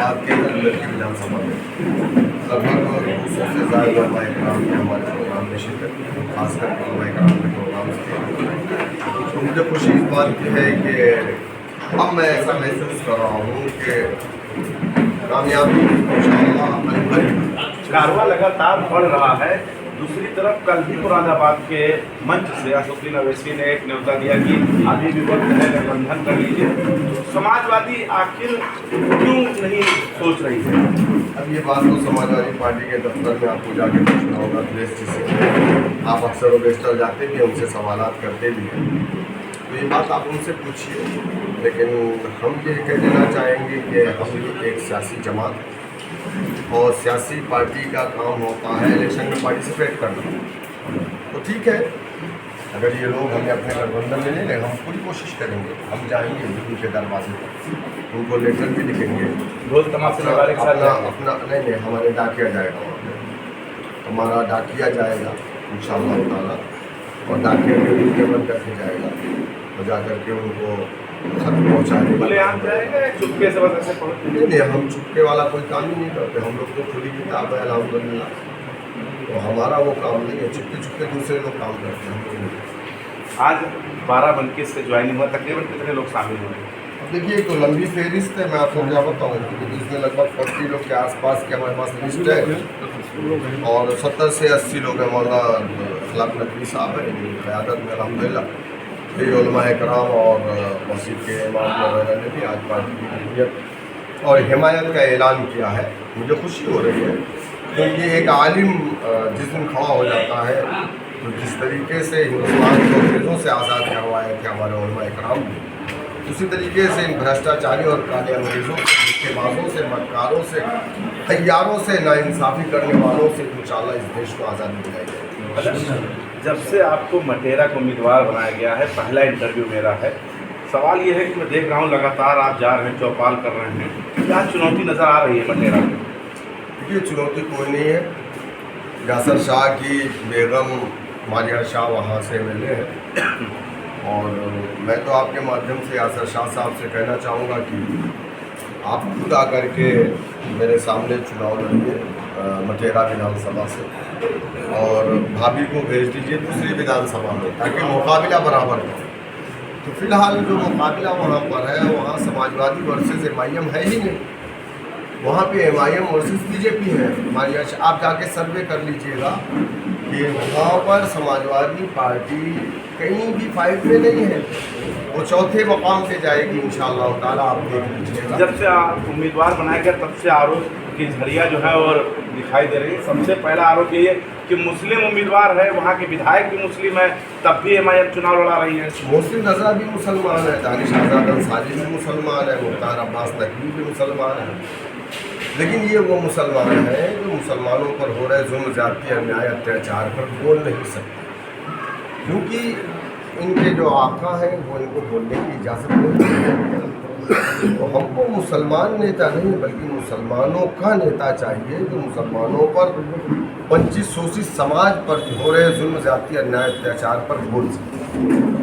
औरंगाबाद के अंदर की विधानसभा में लगभग 200 से ज़्यादा उलमा-ए-किराम ने हमारे प्रोग्राम में शिरकत की, खासकर उलमा-ए-किराम के प्रोग्राम थे। तो मुझे खुशी इस बात की है कि अब मैं ऐसा महसूस कर रहा हूँ कि कामयाबी इंशाअल्लाह अल-करीब। कारवां लगातार बढ़ रहा है। दूसरी तरफ कल भी मुरादाबाद के मंच से असदुद्दीन अवैसी ने एक न्योता दिया कि अभी भी वक्त है, गठबंधन कर लीजिए। समाजवादी आखिर क्यों नहीं सोच रही है? अब ये बात तो समाजवादी पार्टी के दफ्तर में आपको जाके पूछना होगा, प्रेस जिसे आप अक्सर बेशतर जाते भी हैं, उनसे सवालात करते भी हैं, तो ये बात आप उनसे पूछिए। लेकिन हम ये कह देना चाहेंगे कि हम एक सियासी जमात है और सियासी पार्टी का काम होता है इलेक्शन में पार्टिसिपेट करना। तो ठीक है, अगर ये लोग हमें अपने गठबंधन में ले लें, हम पूरी कोशिश करेंगे, हम जाएंगे उनके दरवाजे पर, उनको लेटर भी लिखेंगे। ढोल तमाशे वाले के साथ अपना नहीं, हमारे डाकिया जाएगा वहाँ पे, हमारा डाकिया जाएगा इंशाअल्लाह ताला, और डाकिया के दिन के बंद करके जाएगा और जा करके उनको खत पहुँचाने जाएगा। चुपके से बस ऐसे नहीं, हम चुपके वाला कोई काम ही नहीं करते। हम लोग तो खुली किताब है अल्हम्दुलिल्लाह, तो हमारा वो काम नहीं है। चुपके चुपके दूसरे लोग काम करते हैं। आज 12 बनके से ज्वाइनिंग हुआ, तकरीबन कितने लोग शामिल हुए? अब देखिए, एक तो लंबी फहरिस्त है, मैं आपको क्या बताऊँ, क्योंकि इसमें लगभग 40 लोग के आसपास के हमारे पास लिस्ट है और 70 से 80 लोग हैं। मौलाना अखलाक नकवी साहब है, इनकी क़यादत में अल्हम्दुलिल्लाह कई उलमा-ए-किराम और मस्जिद के इमाम वगैरह ने भी आज पार्टी की हुर्रियत और हिमायत का ऐलान किया है। मुझे खुशी हो रही है, क्योंकि एक आलिम जिस दिन खड़ा हो जाता है, तो जिस तरीके से हिंदुस्तान को अंग्रेज़ों से आज़ाद करवाए थे हमारे उलमा-ए-किराम ने, उसी तरीके से इन भ्रष्टाचारी और काले अंग्रेज़ों से, धोखेबाजों से, मक्कारों से, तैयारों से, नाइंसाफ़ी करने वालों से इंशाअल्लाह इस देश को आज़ादी दिलाई जाएगी। जब से आपको मटेरा को उम्मीदवार बनाया गया है, पहला इंटरव्यू मेरा है, सवाल ये है कि मैं देख रहा हूँ लगातार आप जा रहे हैं, चौपाल कर रहे हैं, क्या चुनौती नज़र आ रही है मटेरा में? देखिए, चुनौती कोई नहीं है। यासर शाह की बेगम मारिया शाह वहाँ से मिले हैं और मैं तो आपके माध्यम से यासर शाह साहब से कहना चाहूँगा कि आप खुद आकर के मेरे सामने चुनाव लड़िए मटेरा विधानसभा से, और भाभी को भेज दीजिए दूसरी विधानसभा में, ताकि मुकाबला बराबर हो। तो फिलहाल जो मुकाबला वहाँ पर है, वहाँ समाजवादी वर्सेस MIM है ही नहीं, वहाँ पे MIM वर्सेस BJP है। हमारी आप जाके सर्वे कर लीजिएगा कि वहाँ पर समाजवादी पार्टी कहीं भी फाइट में नहीं है, वो चौथे मकाम पे जाएगी इंशाअल्लाह ताला, आप देख लीजिएगा। जब से आप उम्मीदवार बनाया गया तब से आरोप की झड़ियाँ जो है और दिखाई दे रही है। सबसे पहला आरोप ये है कि मुस्लिम उम्मीदवार है, वहाँ के विधायक भी मुस्लिम है, तब भी MIM चुनाव लड़ा रही है। मोहसिन रज़ा भी मुसलमान है, दानिश आज़ाद अंसारी भी मुसलमान है, मुख्तार अब्बास नकवी भी मुसलमान है, लेकिन ये वो मुसलमान हैं जो मुसलमानों पर हो रहे जुल्म, ज़्यादती, अन्याय, अत्याचार पर बोल नहीं सकते, क्योंकि इनके जो आका हैं वो इनको बोलने की इजाज़त नहीं है। तो हमको मुसलमान नेता नहीं, बल्कि मुसलमानों का नेता चाहिए जो मुसलमानों पर, वंचित शोषित समाज पर हो रहे जुल्म, ज़्यादती, अन्याय, अत्याचार पर बोल सके।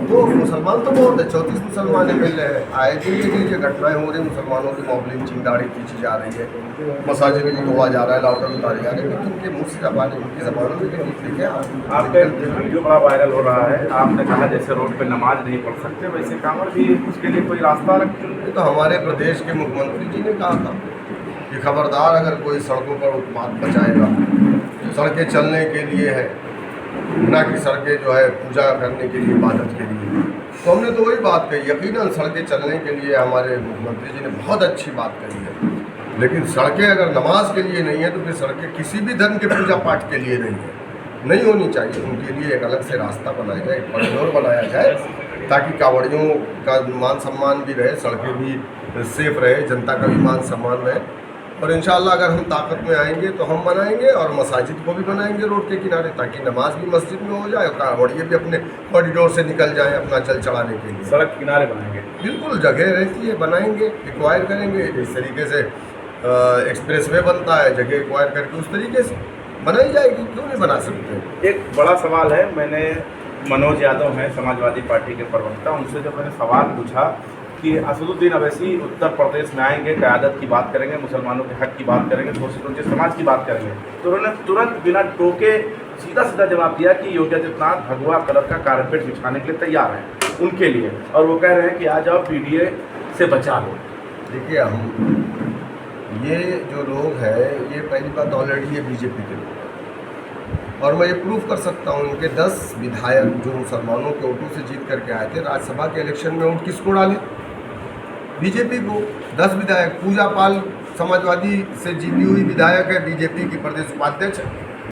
तो मुसलमान तो बहुत है, 34 मुसलमान मिल रहे हैं, आए दिन के लिए घटनाएं हो रही, मुसलमानों की मॉब लिंचिंग, दाढ़ी खींची जा रही है, मसाजिद में तोड़ा जा रहा है, लाउडर उतारे जा रहे हैं, लेकिन उनके मुँह से जबान उनकी ज़बानों में लिखे। आपका वीडियो बड़ा वायरल हो रहा है, आपने कहा जैसे रोड पे नमाज नहीं पढ़ सकते, वैसे कांवड़ भी उसके लिए कोई रास्ता रखें। तो हमारे प्रदेश के मुख्यमंत्री जी ने कहा था कि खबरदार अगर कोई सड़कों पर उत्पात मचाएगा, सड़कें चलने के लिए है, ना कि सड़कें जो है पूजा करने के लिए, इबादत के लिए। तो हमने तो वही बात कही, यकीनन सड़कें चलने के लिए हमारे मुख्यमंत्री जी ने बहुत अच्छी बात कही है, लेकिन सड़कें अगर नमाज के लिए नहीं है तो फिर सड़कें किसी भी धर्म के पूजा पाठ के लिए नहीं होनी चाहिए। उनके लिए एक अलग से रास्ता बनाया जाए, एक कॉरिडोर बनाया जाए, ताकि कांवड़ियों का मान सम्मान भी रहे, सड़कें भी सेफ रहे, जनता का भी मान सम्मान रहे। और इंशाअल्लाह अगर हम ताकत में आएंगे तो हम बनाएंगे, और मसाजिद को भी बनाएंगे रोड के किनारे, ताकि नमाज भी मस्जिद में हो जाए और कांवड़िए भी अपने कॉरिडोर से निकल जाए अपना जल चढ़ाने के लिए। सड़क किनारे बनाएंगे, बिल्कुल जगह रहती है, बनाएंगे, एक्वायर करेंगे। इस तरीके से एक्सप्रेस वे बनता है, जगह एक्वायर करके उस तरीके से बनाई जाएगी, क्यों नहीं बना सकते। एक बड़ा सवाल है, मैंने मनोज यादव हैं समाजवादी पार्टी के प्रवक्ता, उनसे जब मैंने सवाल पूछा कि असदुद्दीन अवैसी उत्तर प्रदेश में आएंगे, क़यादत की बात करेंगे, मुसलमानों के हक की बात करेंगे, शोषित उनके समाज की बात करेंगे, तो उन्होंने तुरंत बिना टोके सीधा सीधा जवाब दिया कि योगी आदित्यनाथ भगवा कलर का कारपेट बिछाने के लिए तैयार हैं उनके लिए, और वो कह रहे हैं कि आ जाओ पीडीए से बचा लो। देखिए, हम ये जो लोग हैं, ये पहली बात ऑलरेडी ये बीजेपी के लोग हैं, और मैं ये प्रूव कर सकता हूँ इनके 10 विधायक जो मुसलमानों के वोटों से जीत करके आए थे, राज्यसभा के इलेक्शन में वोट किसको डाले? बीजेपी को। 10 विधायक, पूजा पाल समाजवादी से जीती हुई विधायक है, बीजेपी की प्रदेश उपाध्यक्ष है।